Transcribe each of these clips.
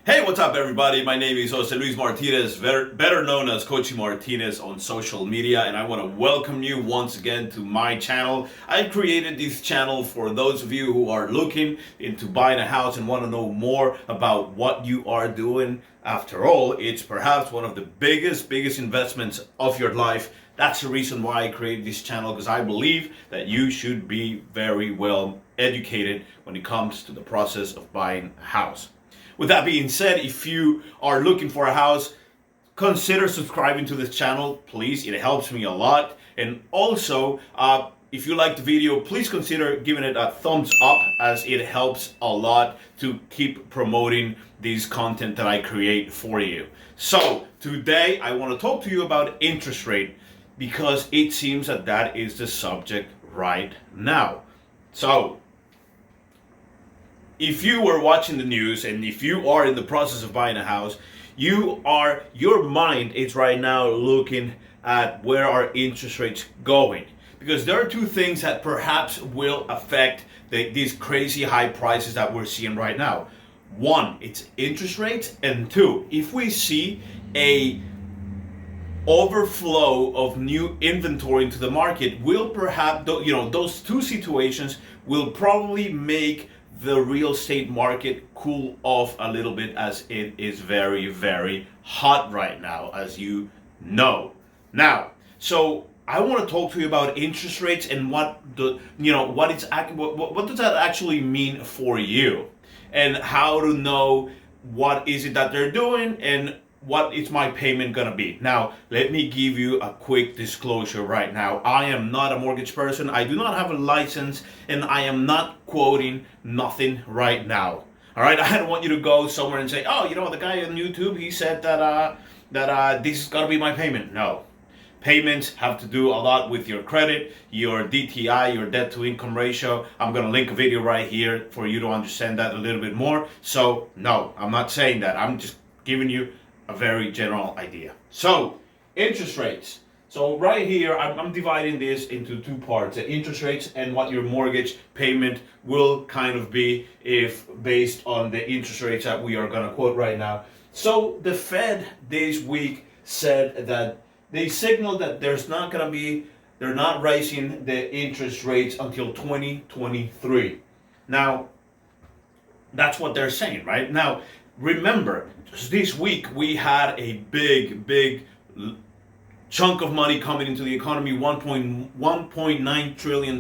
Hey, what's up, everybody? My name is Jose Luis Martinez, better known as Coachy Martinez on social media, and I want to welcome you once again to my channel. I created this channel for those of you who are looking into buying a house and want to know more about what you are doing. After all, it's perhaps one of the biggest investments of your life. That's the reason why I created this channel, because I believe that you should be very well educated when it comes to the process of buying a house. With that being said, if you are looking for a house, consider subscribing to this channel, please. It helps me a lot. And also, if you like the video, please consider giving it a thumbs up, as it helps a lot to keep promoting this content that I create for you. So today I want to talk to you about interest rate, because it seems that is the subject right now. So if you were watching the news and if you are in the process of buying a house, your mind is right now looking at where are interest rates going, because there are two things that perhaps will affect these crazy high prices that we're seeing right now. One, it's interest rates, and two, if we see a overflow of new inventory into the market, will perhaps, those two situations will probably make the real estate market cool off a little bit, as it is very hot right now, as you know. Now, so I want to talk to you about interest rates and what does that actually mean for you, and how to know what is it that they're doing and what is my payment gonna be. Now, let me give you a quick disclosure right now. I am not a mortgage person. I do not have a license, and I am not quoting nothing right now. All right, I don't want you to go somewhere and say, "Oh, the guy on YouTube, he said that this is gonna be my payment." No. Payments have to do a lot with your credit, your DTI, your debt to income ratio. I'm going to link a video right here for you to understand that a little bit more. So, no, I'm not saying that. I'm just giving you a very general idea. So, interest rates. So right here, I'm dividing this into two parts: the interest rates and what your mortgage payment will kind of be, if based on the interest rates that we are going to quote right now. So the Fed this week said that they signaled that they're not raising the interest rates until 2023. Now, that's what they're saying, right? Now, remember, just this week we had a big chunk of money coming into the economy, $1.9 trillion.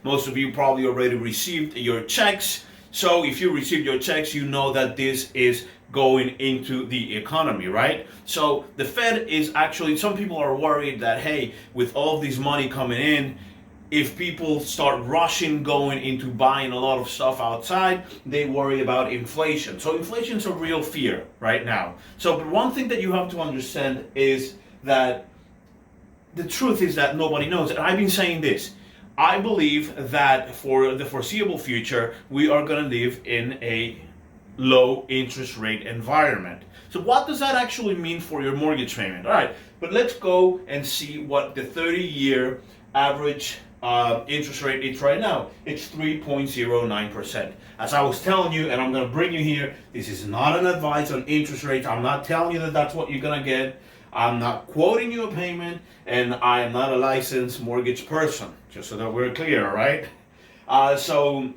Most of you probably already received your checks. So if you received your checks, you know that this is going into the economy, right? So the Fed is actually, some people are worried that, hey, with all of this money coming in, if people start rushing going into buying a lot of stuff outside, they worry about inflation. So inflation's a real fear right now. So but one thing that you have to understand is that the truth is that nobody knows. And I've been saying this. I believe that for the foreseeable future, we are going to live in a low interest rate environment. So what does that actually mean for your mortgage payment? All right, but let's go and see what the 30-year average interest rate is right now. It's 3.09%. As I was telling you, and I'm going to bring you here, this is not an advice on interest rates. I'm not telling you that that's what you're going to get. I'm not quoting you a payment, and I am not a licensed mortgage person, just so that we're clear, all right? So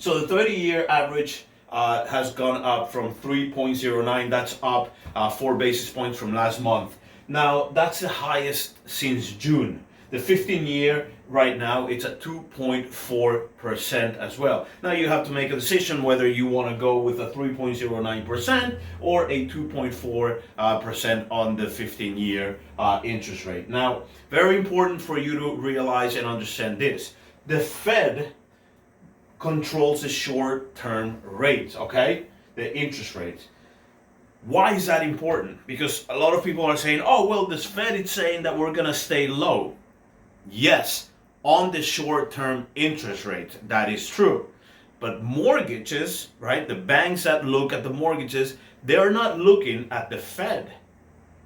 the 30-year average has gone up from 3.09. That's up 4 basis points from last month. Now, that's the highest since June. The 15-year right now, it's at 2.4% as well. Now you have to make a decision whether you want to go with a 3.09% or a 2.4% on the 15-year interest rate. Now, very important for you to realize and understand this. The Fed controls the short-term rates, okay? The interest rates. Why is that important? Because a lot of people are saying, oh, well, this Fed is saying that we're going to stay low. Yes, on the short-term interest rate, that is true. But mortgages, right, the banks that look at the mortgages, they're not looking at the Fed.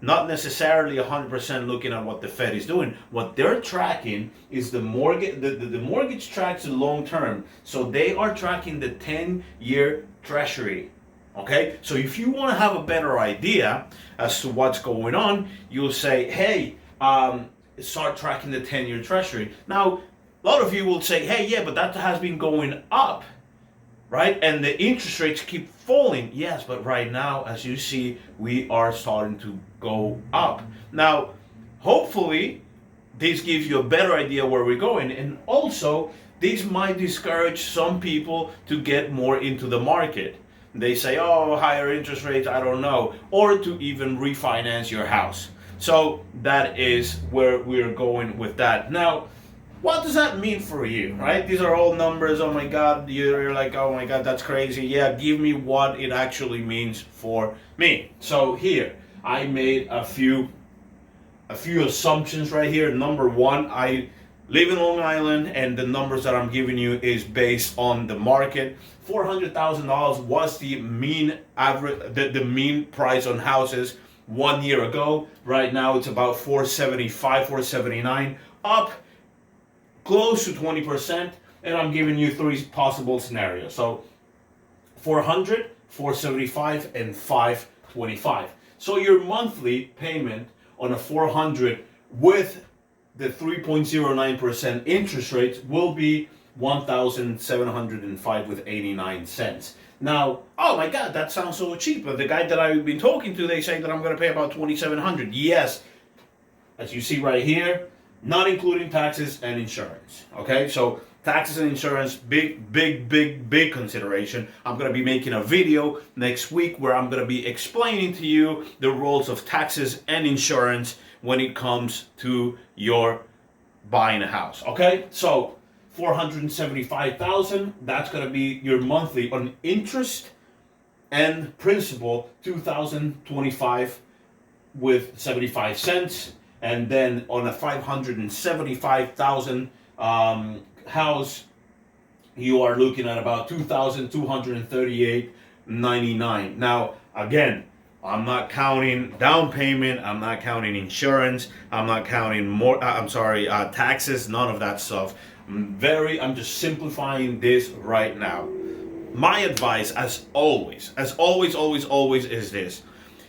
Not necessarily 100% looking at what the Fed is doing. What they're tracking is the mortgage. The mortgage tracks the long term. So they are tracking the 10-year treasury. Okay, so if you want to have a better idea as to what's going on, you'll say, hey, start tracking the 10-year treasury. Now, a lot of you will say, hey, yeah, but that has been going up, right? And the interest rates keep falling. Yes, but right now, as you see, we are starting to go up. Now, hopefully, this gives you a better idea where we're going. And also, this might discourage some people to get more into the market. They say, oh, higher interest rates, I don't know. Or to even refinance your house. So that is where we're going with that. Now, what does that mean for you, right? These are all numbers. Oh my God, you're like, oh my God, that's crazy. Yeah, give me what it actually means for me. So here, I made a few assumptions right here. Number one, I live in Long Island, and the numbers that I'm giving you is based on the market. $400,000 was the mean average, the mean price on houses 1 year ago. Right now, it's about 475, 479, up close to 20%, and I'm giving you three possible scenarios. So 400, 475, and 525. So your monthly payment on a 400 with the 3.09% interest rate will be $1,705 with 89 cents. Now, oh my God, that sounds so cheap. But the guy that I've been talking to, they say that I'm going to pay about $2,700. Yes, as you see right here, not including taxes and insurance. Okay, so taxes and insurance, big consideration. I'm going to be making a video next week where I'm going to be explaining to you the roles of taxes and insurance when it comes to your buying a house. Okay, so $475,000, that's going to be your monthly on interest and principal, $2,025 with 75 cents. And then on a $575,000 house, you are looking at about $2,238.99. Now, again, I'm not counting down payment. I'm not counting insurance. I'm not counting taxes. None of that stuff. I'm just simplifying this right now. My advice, as always, is this.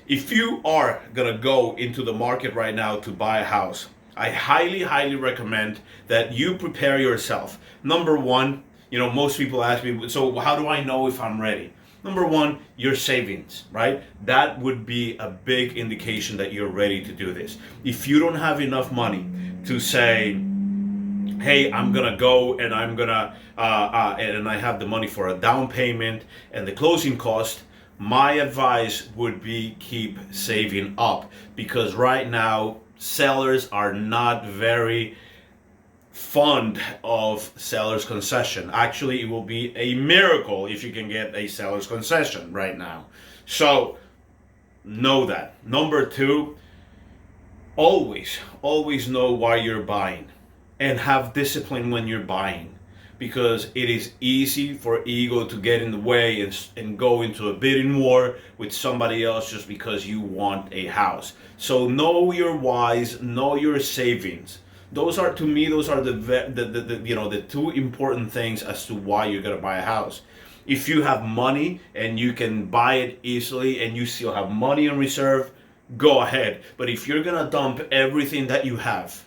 If you are gonna go into the market right now to buy a house, I highly recommend that you prepare yourself. Number one, most people ask me, so how do I know if I'm ready? Number one, your savings, right? That would be a big indication that you're ready to do this. If you don't have enough money to say, hey, I'm gonna go and I'm gonna, and I have the money for a down payment and the closing cost, my advice would be keep saving up, because right now sellers are not very fond of seller's concession. Actually, it will be a miracle if you can get a seller's concession right now. So know that. Number two, always know why you're buying and have discipline when you're buying. Because it is easy for ego to get in the way and go into a bidding war with somebody else just because you want a house. So know your whys, know your savings. Those are, to me, the two important things as to why you're gonna buy a house. If you have money and you can buy it easily and you still have money in reserve, go ahead. But if you're gonna dump everything that you have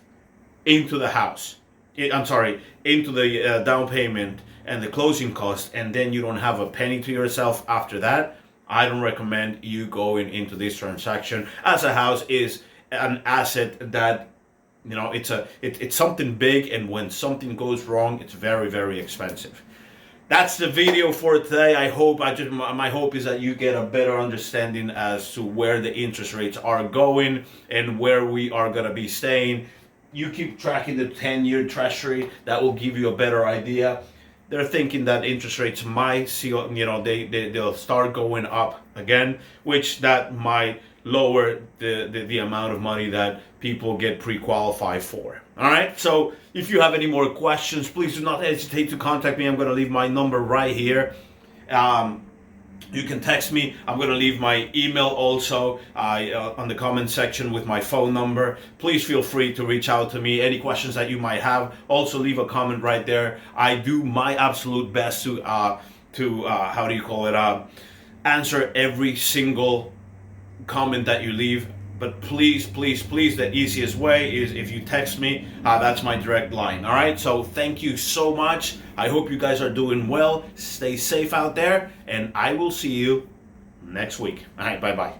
into the house, into the down payment and the closing cost, and then you don't have a penny to yourself after that, I don't recommend you going into this transaction, as a house is an asset that, it's something big, and when something goes wrong, it's very expensive. That's the video for today. My hope is that you get a better understanding as to where the interest rates are going and where we are going to be staying. You keep tracking the 10-year treasury. That will give you a better idea. They're thinking that interest rates might see, they'll start going up again, which that might lower the amount of money that people get pre-qualified for. All right. So if you have any more questions, please do not hesitate to contact me. I'm going to leave my number right here. You can text me. I'm going to leave my email also on the comment section with my phone number. Please feel free to reach out to me. Any questions that you might have, also leave a comment right there. I do my absolute best to answer every single comment that you leave, but please, please, please, the easiest way is if you text me. That's my direct line. All right, so thank you so much. I hope you guys are doing well. Stay safe out there, and I will see you next week. All right, bye bye.